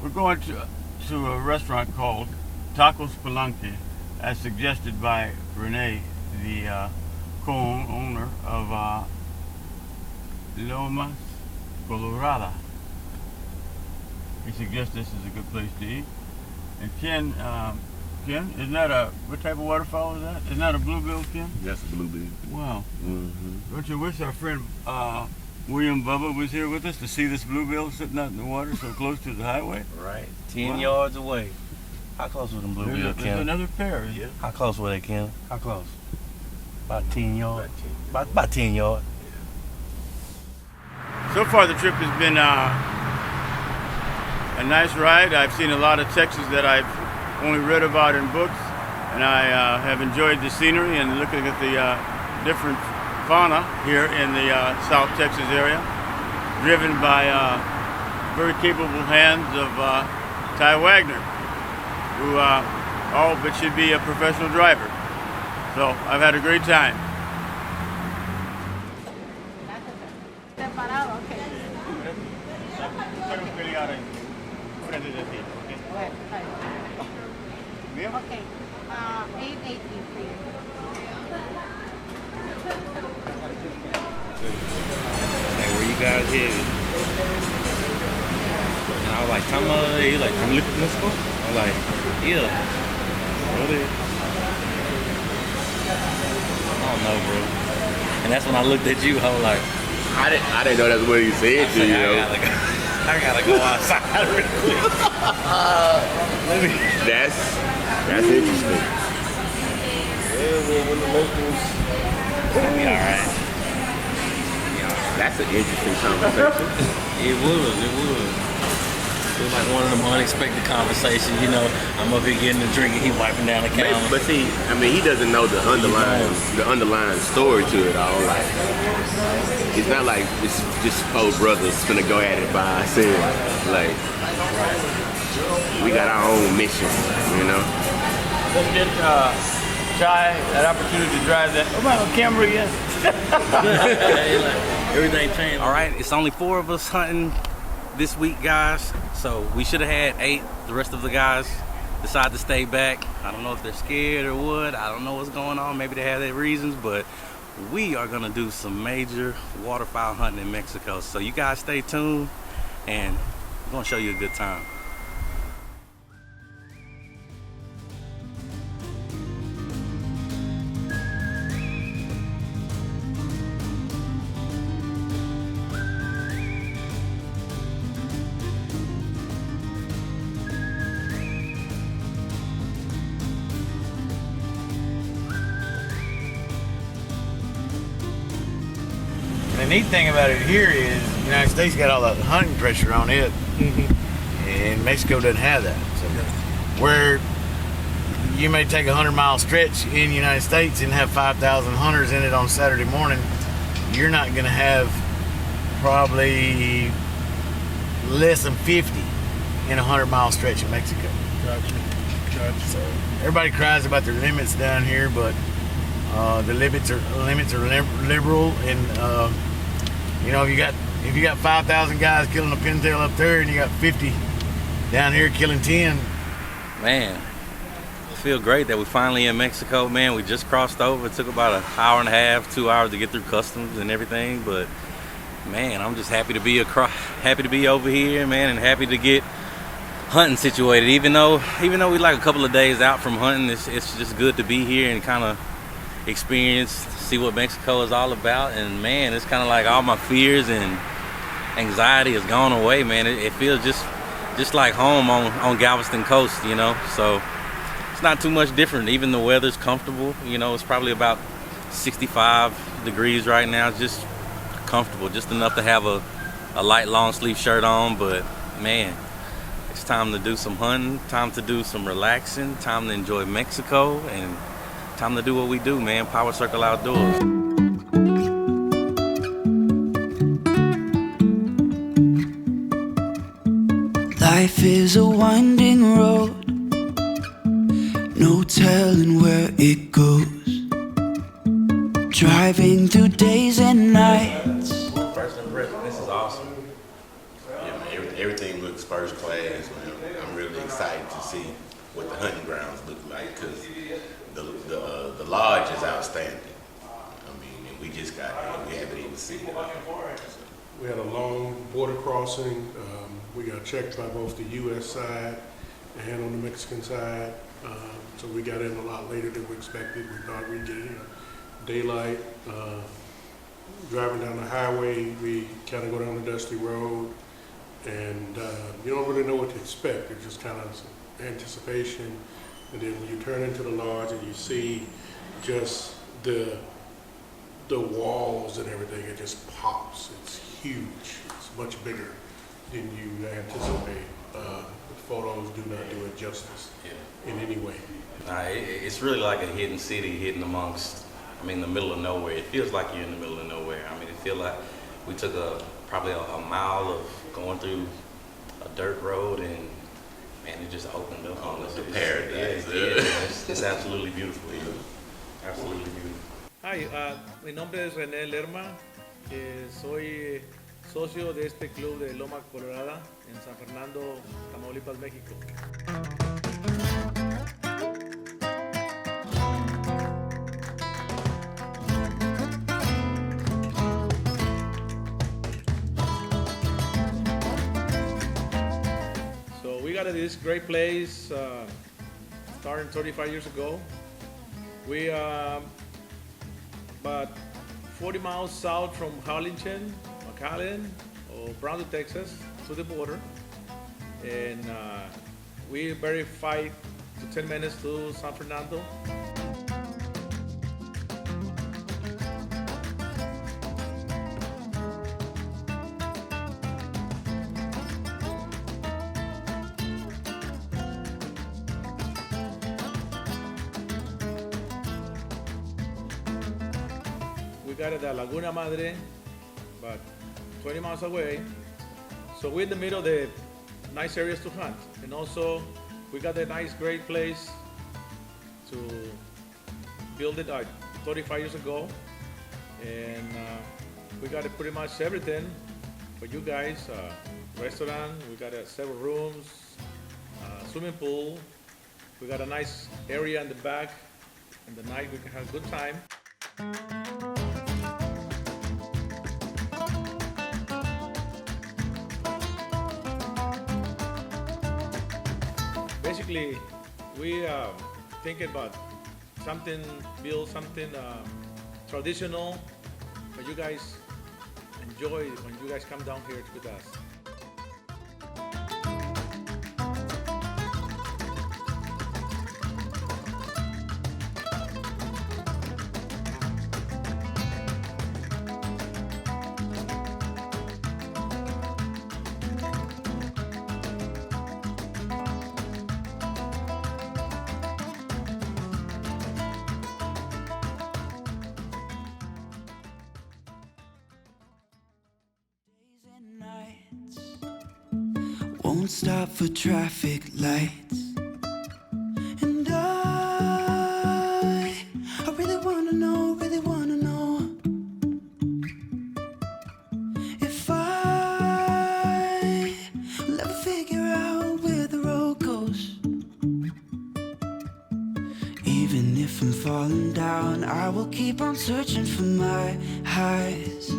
We're going to a restaurant called Tacos Palenque, as suggested by Renee, the co-owner of Lomas Colorada. He suggests this is a good place to eat. And Ken, isn't that what type of waterfowl is that? Isn't that a bluebill, Ken? That's a bluebill. Wow. Don't you wish our friend William Bubba was here with us to see this bluebill sitting out in the water so close to the highway? Right. 10 yards away. How close were them bluebills, Ken? There's another pair. Yeah. How close were they, Ken? How close? About 10 yards? About 10 yards. So far the trip has been a nice ride. I've seen a lot of Texas that I've only read about in books, and I have enjoyed the scenery and looking at the different fauna here in the South Texas area, driven by very capable hands of Ty Wagner, who all but should be a professional driver. So I've had a great time. Okay, 818 for you. Like, where you guys headed? And I was like, he's like, I'm looking at school? I was like, yeah. Really? I don't know, bro. And that's when I looked at you, I was like, I didn't know that's what he said to you. I gotta go outside real quick. That's interesting. When the locals, it's gonna be alright. That's an interesting conversation. It would. It was like one of them unexpected conversations, you know. I'm up here getting a drink and he wiping down the counter. But see, I mean, he doesn't know the underlying story to it all. Like, it's not like it's just four brothers gonna go at it by ourselves. Like, we got our own mission, you know. Let's get Ty that opportunity to drive that. Oh my Camry, yes. Everything changed. All right, it's only 4 of us hunting this week, guys. So we should have had 8. The rest of the guys decided to stay back. I don't know if they're scared or what. I don't know what's going on. Maybe they have their reasons, but we are gonna do some major waterfowl hunting in Mexico. So you guys stay tuned, and we're gonna show you a good time. The neat thing about it here is the United States got all that hunting pressure on it, and Mexico doesn't have that. So where you may take a 100-mile stretch in the United States and have 5,000 hunters in it on Saturday morning, you're not going to have probably less than 50 in a 100-mile stretch in Mexico. Gotcha. So everybody cries about their limits down here, but the limits are liberal, and you know, if you got 5,000 guys killing a pintail up there, and you got 50 down here killing 10. Man, I feel great that we're finally in Mexico, man. We just crossed over. It took about an hour and a half, 2 hours to get through customs and everything, but man, I'm just happy to be over here, man, and happy to get hunting situated. Even though we like a couple of days out from hunting, it's just good to be here and kind of experience, see what Mexico is all about. And man, it's kind of like all my fears and anxiety has gone away, man. It feels just like home on Galveston coast, you know. So it's not too much different. Even the weather's comfortable, you know. It's probably about 65 degrees right now. It's just comfortable, just enough to have a light long sleeve shirt on. But man, it's time to do some hunting, time to do some relaxing, time to enjoy Mexico, and time to do what we do, man. Power Circle Outdoors. Life is a winding road, no telling where it goes. Driving through days and nights. First impression, this is awesome. Yeah, everything looks first class, man. I'm really excited to see what the hunting grounds look like because the lodge is outstanding. I mean, and we just got here. We haven't even seen it. We had a long border crossing. We got checked by both the U.S. side and on the Mexican side. So we got in a lot later than we expected. We thought we'd get in daylight. Driving down the highway, we kind of go down the dusty road, and you don't really know what to expect. It's just kind of anticipation. And then when you turn into the lodge and you see just the walls and everything, it just pops. It's huge. It's much bigger than you anticipate. The photos do not do it justice in any way. It's really like a hidden city hidden amongst, the middle of nowhere. It feels like you're in the middle of nowhere. It feels like we took probably a mile of going through a dirt road and it just opened up on us. It's a paradise. It's absolutely beautiful. Absolutely beautiful. Hi, mi nombre es René Lerma. Soy socio de este club de Loma Colorada en San Fernando, Tamaulipas, México. So we got this great place starting 35 years ago. We about 40 miles south from Harlingen, McAllen, or Brownsville, Texas, to the border. And we very 5 to 10 minutes to San Fernando. We got it at Laguna Madre, about 20 miles away. So we're in the middle of the nice areas to hunt. And also, we got a nice, great place to build it 35 years ago. And we got pretty much everything for you guys. Restaurant, we got several rooms, swimming pool. We got a nice area in the back. In the night, we can have a good time. Basically, we thinking about build something traditional that you guys enjoy when you guys come down here with us. Won't stop for traffic lights. And I really wanna know if I will ever figure out where the road goes. Even if I'm falling down, I will keep on searching for my highs.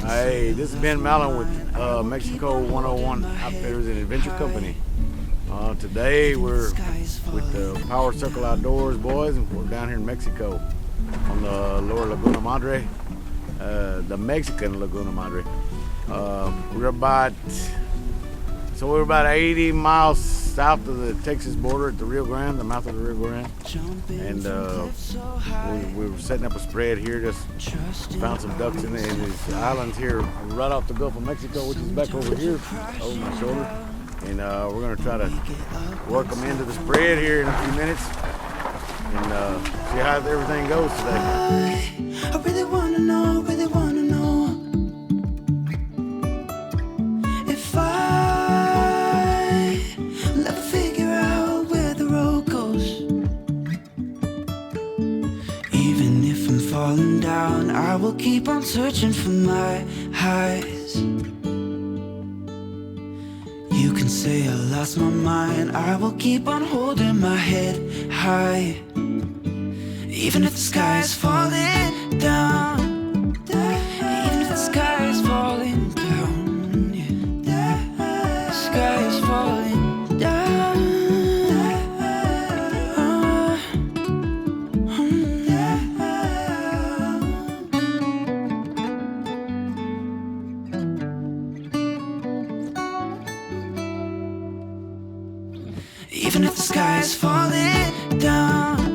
Hey, this is Ben Mallon with Mexico 101 Outfitters and Adventure Company. Today we're with the Power Circle Outdoors boys, and we're down here in Mexico on the lower Laguna Madre, the Mexican Laguna Madre. We're about 80 miles south of the Texas border at the Rio Grande, the mouth of the Rio Grande. And we were setting up a spread here, just found some ducks in these islands here right off the Gulf of Mexico, which is back over here, over my shoulder. And we're gonna try to work them into the spread here in a few minutes and see how everything goes today. I really wanna know if I will ever figure out where the road goes. Even if I'm falling down, I will keep on searching for my highs. You can say I lost my mind, I will keep on holding my head high. Even if the sky is falling down, even if the sky is falling down, yeah. The sky is falling down. Even if the sky is falling down.